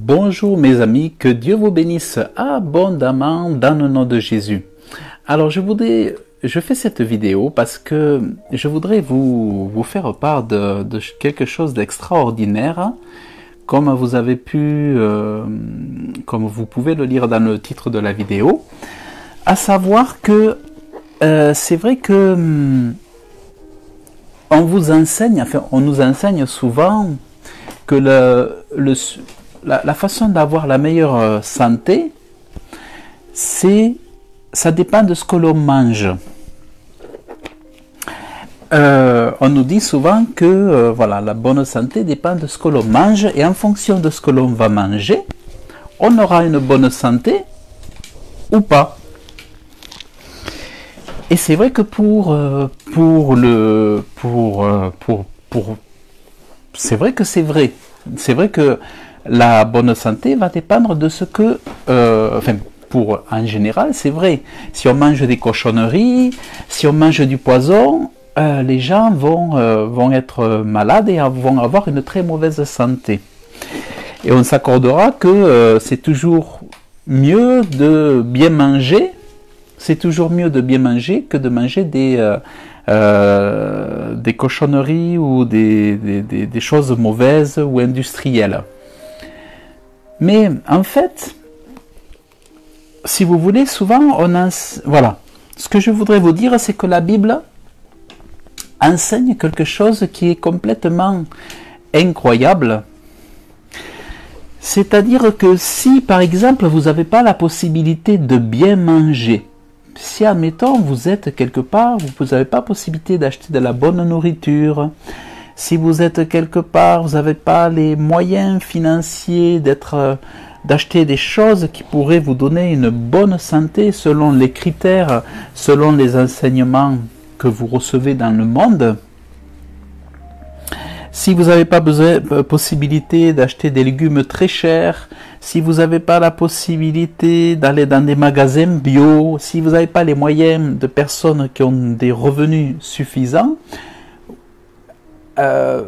Bonjour mes amis, que Dieu vous bénisse abondamment dans le nom de Jésus. Alors je fais cette vidéo parce que je voudrais vous faire part de quelque chose d'extraordinaire, comme vous avez pu, comme vous pouvez le lire dans le titre de la vidéo, à savoir que c'est vrai que on vous enseigne, enfin on nous enseigne souvent que la façon d'avoir la meilleure santé, ça dépend de ce que l'on mange. On nous dit souvent que voilà, la bonne santé dépend de ce que l'on mange, et en fonction de ce que l'on va manger, on aura une bonne santé ou pas. Et c'est vrai que c'est vrai que c'est vrai. C'est vrai que la bonne santé va dépendre de ce que, en général, c'est vrai. Si on mange des cochonneries, si on mange du poison, les gens vont être malades et vont avoir une très mauvaise santé. Et on s'accordera que c'est toujours mieux de bien manger. C'est toujours mieux de bien manger que de manger des cochonneries ou des choses mauvaises ou industrielles. Mais en fait, si vous voulez, souvent voilà. Ce que je voudrais vous dire, c'est que la Bible enseigne quelque chose qui est complètement incroyable. C'est-à-dire que si, par exemple, vous n'avez pas la possibilité de bien manger, si, admettons, vous êtes quelque part, vous n'avez pas possibilité d'acheter de la bonne nourriture, si vous êtes quelque part, vous n'avez pas les moyens financiers d'acheter des choses qui pourraient vous donner une bonne santé selon les critères, selon les enseignements que vous recevez dans le monde, si vous n'avez pas possibilité d'acheter des légumes très chers, si vous n'avez pas la possibilité d'aller dans des magasins bio, si vous n'avez pas les moyens de personnes qui ont des revenus suffisants,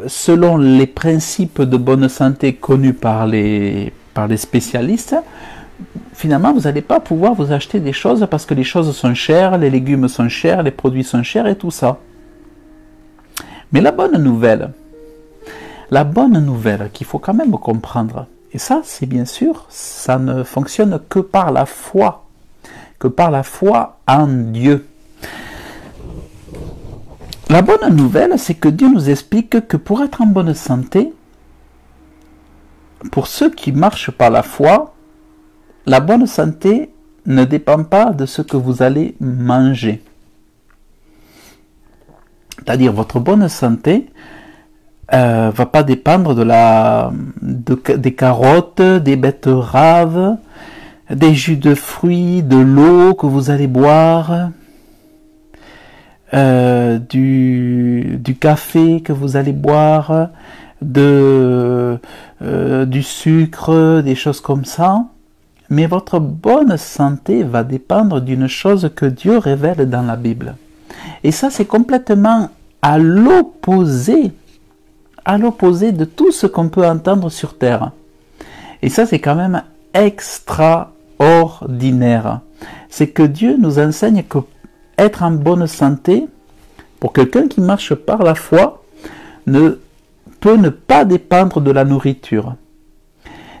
selon les principes de bonne santé connus par les spécialistes, finalement vous n'allez pas pouvoir vous acheter des choses parce que les choses sont chères, les légumes sont chers, les produits sont chers et tout ça. Mais la bonne nouvelle qu'il faut quand même comprendre, et ça c'est bien sûr, ça ne fonctionne que par la foi en Dieu. La bonne nouvelle, c'est que Dieu nous explique que pour être en bonne santé, pour ceux qui marchent par la foi, la bonne santé ne dépend pas de ce que vous allez manger. C'est-à-dire votre bonne santé va pas dépendre des carottes, des betteraves, des jus de fruits, de l'eau que vous allez boire, du café que vous allez boire, du sucre, des choses comme ça. Mais votre bonne santé va dépendre d'une chose que Dieu révèle dans la Bible. Et ça, c'est complètement à l'opposé de tout ce qu'on peut entendre sur Terre. Et ça, c'est quand même extraordinaire. C'est que Dieu nous enseigne que être en bonne santé, pour quelqu'un qui marche par la foi, peut ne pas dépendre de la nourriture.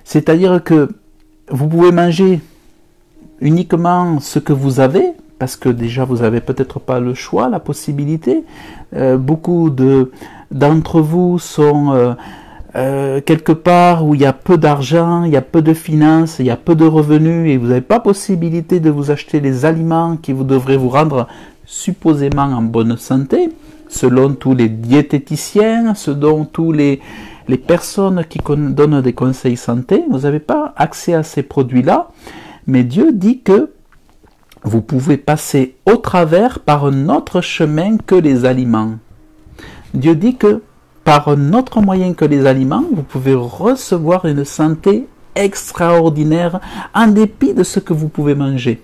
C'est-à-dire que vous pouvez manger uniquement ce que vous avez, parce que déjà vous n'avez peut-être pas le choix, la possibilité. Beaucoup d'entre vous sont quelque part où il y a peu d'argent, il y a peu de finances, il y a peu de revenus, et vous n'avez pas possibilité de vous acheter les aliments qui vous devraient vous rendre supposément en bonne santé, selon tous les diététiciens, selon tous les personnes qui donnent des conseils santé. Vous n'avez pas accès à ces produits-là, mais Dieu dit que vous pouvez passer au travers par un autre chemin que les aliments. Dieu dit que par un autre moyen que les aliments, vous pouvez recevoir une santé extraordinaire en dépit de ce que vous pouvez manger.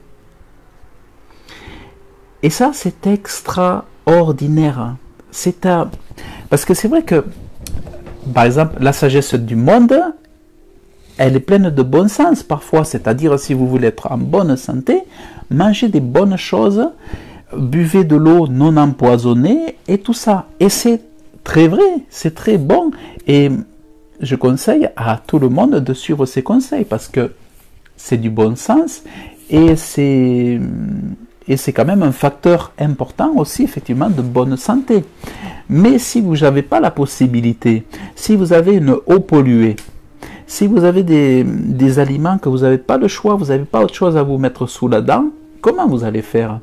Et ça, c'est extraordinaire. Parce que c'est vrai que, par exemple, la sagesse du monde, elle est pleine de bon sens parfois, c'est-à-dire si vous voulez être en bonne santé, mangez des bonnes choses, buvez de l'eau non empoisonnée et tout ça. Et c'est très vrai, c'est très bon. Et je conseille à tout le monde de suivre ces conseils parce que c'est du bon sens et c'est quand même un facteur important aussi effectivement de bonne santé. Mais si vous n'avez pas la possibilité, si vous avez une eau polluée, si vous avez des aliments que vous n'avez pas le choix, vous n'avez pas autre chose à vous mettre sous la dent, comment vous allez faire?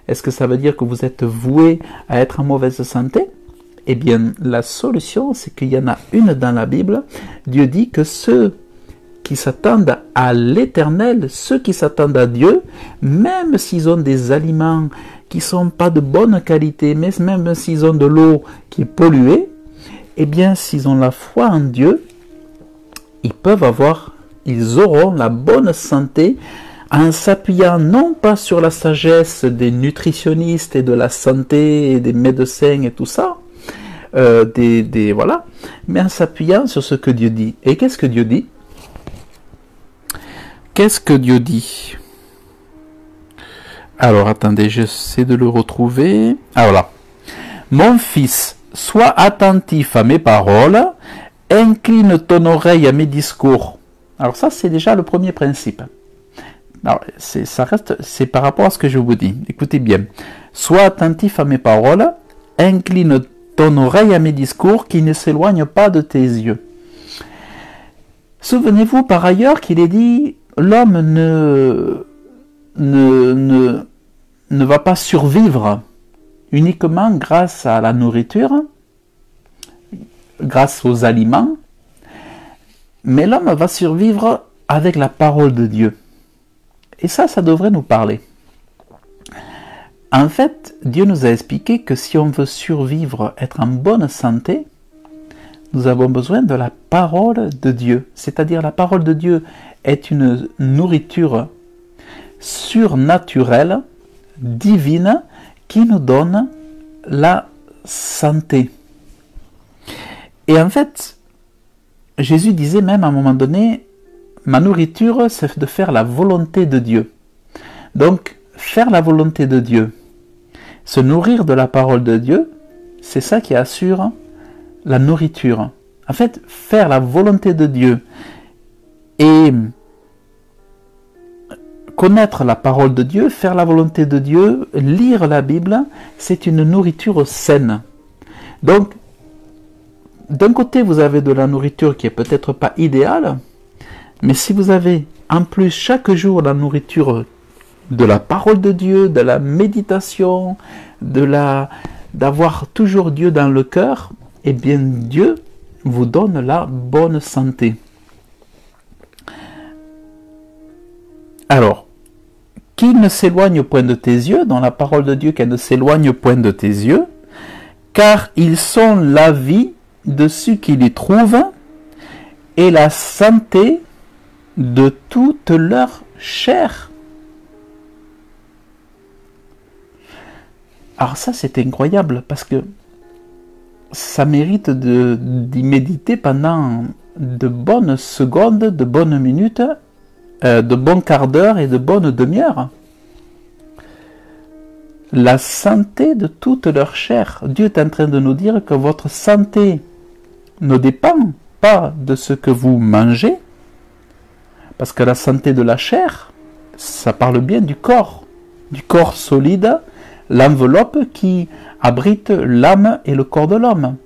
Est-ce que ça veut dire que vous êtes voué à être en mauvaise santé? Eh bien, la solution, c'est qu'il y en a une dans la Bible. Dieu dit que ceux qui s'attendent à l'Éternel, ceux qui s'attendent à Dieu, même s'ils ont des aliments qui ne sont pas de bonne qualité, mais même s'ils ont de l'eau qui est polluée, eh bien, s'ils ont la foi en Dieu, ils auront la bonne santé en s'appuyant non pas sur la sagesse des nutritionnistes et de la santé et des médecins et tout ça, voilà, mais en s'appuyant sur ce que Dieu dit. Et qu'est-ce que Dieu dit? Qu'est-ce que Dieu dit? Alors, attendez, j'essaie de le retrouver. Ah, voilà. Mon fils, sois attentif à mes paroles, incline ton oreille à mes discours. Alors ça, c'est déjà le premier principe. Alors, c'est par rapport à ce que je vous dis. Écoutez bien. Sois attentif à mes paroles, incline ton oreille à mes discours, qui ne s'éloignent pas de tes yeux. Souvenez-vous par ailleurs qu'il est dit, l'homme ne va pas survivre uniquement grâce à la nourriture, grâce aux aliments, mais l'homme va survivre avec la parole de Dieu. Et ça devrait nous parler. En fait, Dieu nous a expliqué que si on veut survivre, être en bonne santé, nous avons besoin de la parole de Dieu. C'est-à-dire la parole de Dieu est une nourriture surnaturelle, divine, qui nous donne la santé. Et en fait, Jésus disait même à un moment donné, ma nourriture, c'est de faire la volonté de Dieu. Donc, faire la volonté de Dieu, se nourrir de la parole de Dieu, c'est ça qui assure la nourriture. En fait, faire la volonté de Dieu et connaître la parole de Dieu, faire la volonté de Dieu, lire la Bible, c'est une nourriture saine. Donc, d'un côté, vous avez de la nourriture qui est peut-être pas idéale, mais si vous avez en plus chaque jour la nourriture de la parole de Dieu, de la méditation, d'avoir toujours Dieu dans le cœur, eh bien Dieu vous donne la bonne santé. Alors, qu'il ne s'éloigne point de tes yeux, dans la parole de Dieu, qu'elle ne s'éloigne point de tes yeux, car ils sont la vie de ceux qui les trouvent et la santé de toute leur chair. Alors ça, c'est incroyable parce que ça mérite d'y méditer pendant de bonnes secondes, de bonnes minutes, de bons quarts d'heure et de bonnes demi-heures. La santé de toute leur chair. Dieu est en train de nous dire que votre santé ne dépend pas de ce que vous mangez, parce que la santé de la chair, ça parle bien du corps solide, l'enveloppe qui abrite l'âme et le corps de l'homme.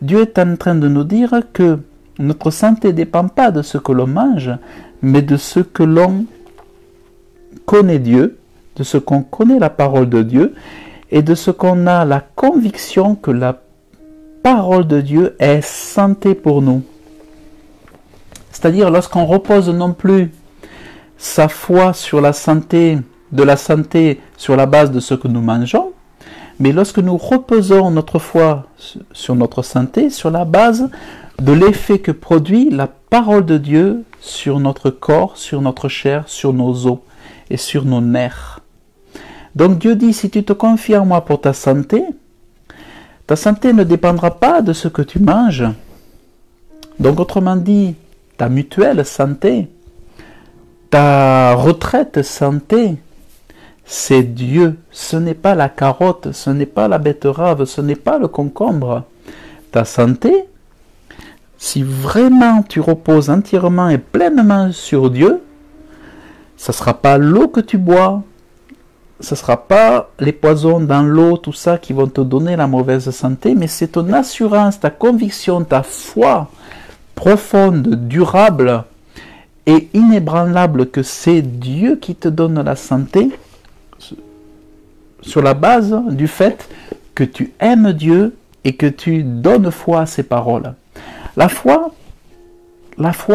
Dieu est en train de nous dire que notre santé ne dépend pas de ce que l'on mange, mais de ce que l'on connaît Dieu, de ce qu'on connaît la parole de Dieu, et de ce qu'on a la conviction que la parole de Dieu est santé pour nous. C'est-à-dire lorsqu'on repose non plus sa foi sur la santé, sur la base de ce que nous mangeons, mais lorsque nous reposons notre foi sur notre santé, sur la base de l'effet que produit la parole de Dieu sur notre corps, sur notre chair, sur nos os et sur nos nerfs. Donc Dieu dit, si tu te confies en moi pour ta santé ne dépendra pas de ce que tu manges. Donc autrement dit, ta mutuelle santé, ta retraite santé, c'est Dieu. Ce n'est pas la carotte, ce n'est pas la betterave, ce n'est pas le concombre. Ta santé, si vraiment tu reposes entièrement et pleinement sur Dieu, ce ne sera pas l'eau que tu bois, ce ne sera pas les poisons dans l'eau, tout ça qui vont te donner la mauvaise santé, mais c'est ton assurance, ta conviction, ta foi profonde, durable et inébranlable que c'est Dieu qui te donne la santé sur la base du fait que tu aimes Dieu et que tu donnes foi à ses paroles. La foi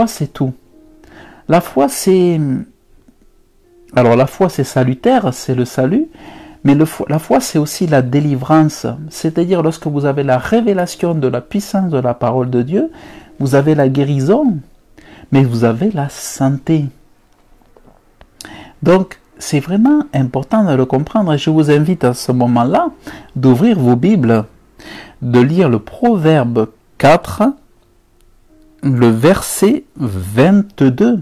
c'est tout. La foi c'est... Alors la foi c'est salutaire, c'est le salut, mais la foi c'est aussi la délivrance. C'est-à-dire lorsque vous avez la révélation de la puissance de la parole de Dieu, vous avez la guérison, mais vous avez la santé. Donc c'est vraiment important de le comprendre et je vous invite à ce moment-là d'ouvrir vos Bibles, de lire le Proverbe 4, le verset 22.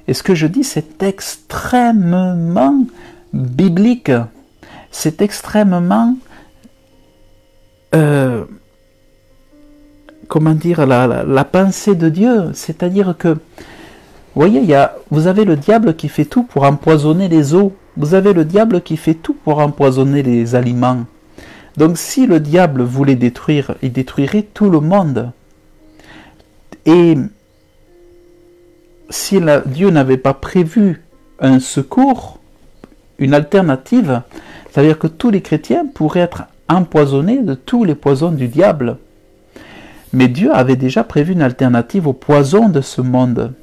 Et ce que je dis, c'est extrêmement biblique. C'est extrêmement, comment dire, la pensée de Dieu. C'est-à-dire que, vous voyez, vous avez le diable qui fait tout pour empoisonner les eaux. Vous avez le diable qui fait tout pour empoisonner les aliments. Donc si le diable voulait détruire, il détruirait tout le monde. Et si Dieu n'avait pas prévu un secours, une alternative, ça veut dire que tous les chrétiens pourraient être empoisonnés de tous les poisons du diable. Mais Dieu avait déjà prévu une alternative aux poisons de ce monde.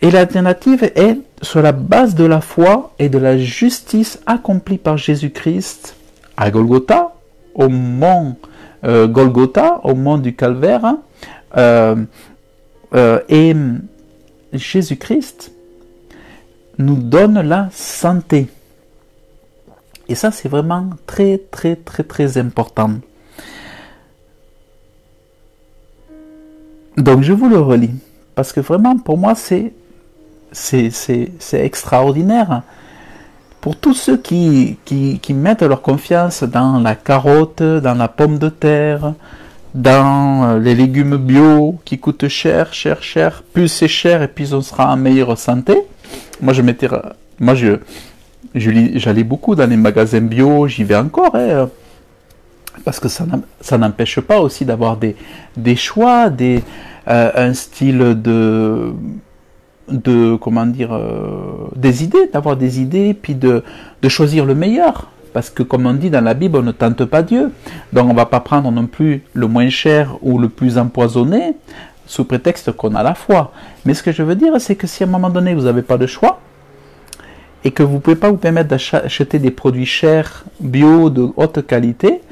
Et l'alternative est sur la base de la foi et de la justice accomplie par Jésus-Christ à Golgotha, au mont Golgotha, au mont du Calvaire, et Jésus-Christ nous donne la santé. Et ça, c'est vraiment très, très, très, très important. Donc, je vous le relis. Parce que vraiment, pour moi, c'est extraordinaire. Pour tous ceux qui mettent leur confiance dans la carotte, dans la pomme de terre, dans les légumes bio qui coûtent cher, cher, cher, plus c'est cher et plus on sera en meilleure santé. J'allais beaucoup dans les magasins bio, j'y vais encore, parce que ça n'empêche pas aussi d'avoir des choix, un style comment dire, des idées, d'avoir des idées, puis de choisir le meilleur. Parce que comme on dit dans la Bible, on ne tente pas Dieu. Donc on ne va pas prendre non plus le moins cher ou le plus empoisonné, sous prétexte qu'on a la foi. Mais ce que je veux dire, c'est que si à un moment donné, vous n'avez pas de choix, et que vous ne pouvez pas vous permettre d'acheter des produits chers, bio, de haute qualité,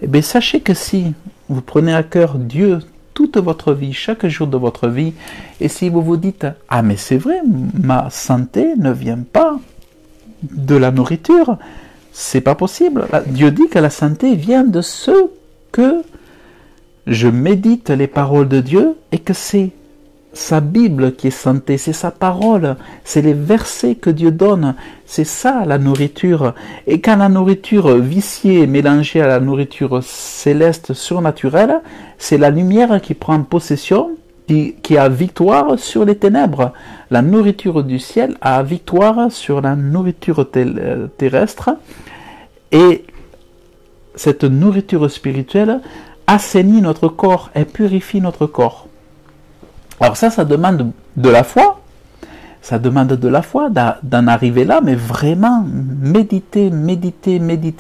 eh bien sachez que si vous prenez à cœur Dieu toute votre vie, chaque jour de votre vie, et si vous vous dites « Ah mais c'est vrai, ma santé ne vient pas de la nourriture », c'est pas possible. Dieu dit que la santé vient de ce que je médite les paroles de Dieu et que c'est sa Bible qui est santé, c'est sa parole, c'est les versets que Dieu donne, c'est ça la nourriture. Et quand la nourriture viciée est mélangée à la nourriture céleste surnaturelle, c'est la lumière qui prend possession, qui a victoire sur les ténèbres. La nourriture du ciel a victoire sur la nourriture terrestre, et cette nourriture spirituelle assainit notre corps et purifie notre corps. Alors ça demande de la foi, ça demande de la foi d'en arriver là, mais vraiment méditer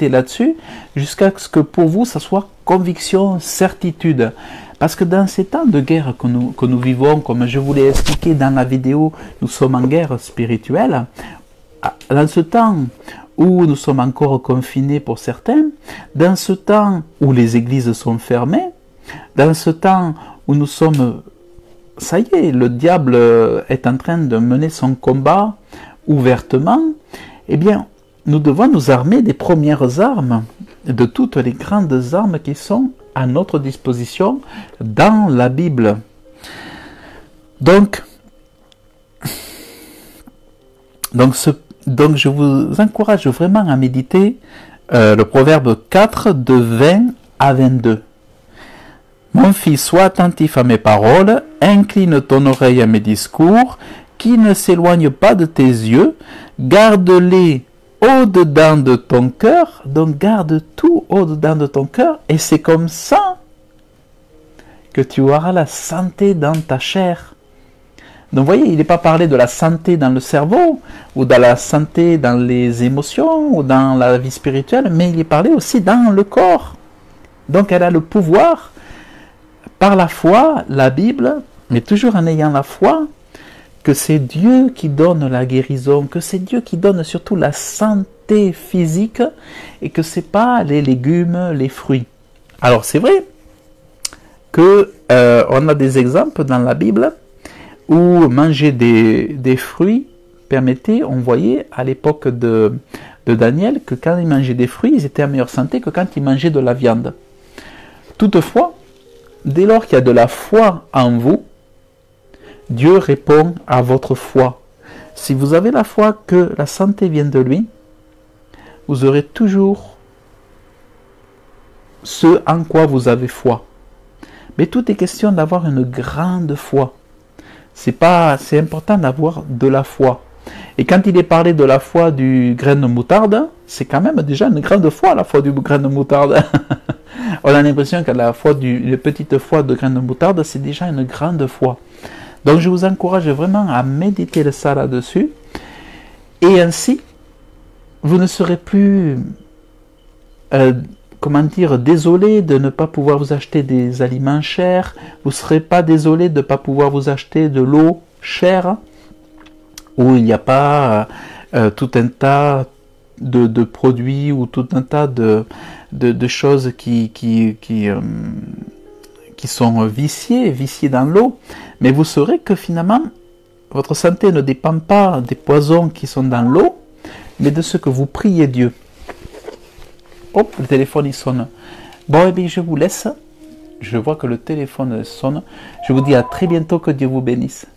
là-dessus, jusqu'à ce que pour vous, ça soit conviction, certitude. Parce que dans ces temps de guerre que nous vivons, comme je vous l'ai expliqué dans la vidéo, nous sommes en guerre spirituelle. Dans ce temps où nous sommes encore confinés pour certains, dans ce temps où les églises sont fermées, dans ce temps où nous sommes... Ça y est, le diable est en train de mener son combat ouvertement, eh bien, nous devons nous armer des premières armes, de toutes les grandes armes qui sont à notre disposition dans la Bible. Donc je vous encourage vraiment à méditer le proverbe 4 de 20 à 22. Mon fils, sois attentif à mes paroles, incline ton oreille à mes discours, qui ne s'éloignent pas de tes yeux, garde-les au-dedans de ton cœur, donc garde tout au-dedans de ton cœur, et c'est comme ça que tu auras la santé dans ta chair. Donc vous voyez, il n'est pas parlé de la santé dans le cerveau, ou de la santé dans les émotions, ou dans la vie spirituelle, mais il est parlé aussi dans le corps. Donc elle a le pouvoir, par la foi, la Bible, mais toujours en ayant la foi, que c'est Dieu qui donne la guérison, que c'est Dieu qui donne surtout la santé physique, et que ce n'est pas les légumes, les fruits. Alors c'est vrai que on a des exemples dans la Bible où manger des fruits permettait, on voyait à l'époque de Daniel, que quand ils mangeaient des fruits, ils étaient en meilleure santé que quand ils mangeaient de la viande. Toutefois, dès lors qu'il y a de la foi en vous, Dieu répond à votre foi. Si vous avez la foi que la santé vient de lui, vous aurez toujours ce en quoi vous avez foi. Mais tout est question d'avoir une grande foi. C'est important d'avoir de la foi. Et quand il est parlé de la foi du grain de moutarde, c'est quand même déjà une grande foi, la foi du grain de moutarde. On a l'impression que la petite foi de grain de moutarde, c'est déjà une grande foi. Donc je vous encourage vraiment à méditer ça là-dessus. Et ainsi, vous ne serez plus, désolé de ne pas pouvoir vous acheter des aliments chers. Vous ne serez pas désolé de ne pas pouvoir vous acheter de l'eau chère, où il n'y a pas tout un tas de produits ou tout un tas de choses qui sont viciées dans l'eau. Mais vous saurez que finalement, votre santé ne dépend pas des poisons qui sont dans l'eau, mais de ce que vous priez Dieu. Hop, le téléphone il sonne. Bon, eh bien, je vous laisse. Je vois que le téléphone sonne. Je vous dis à très bientôt, que Dieu vous bénisse.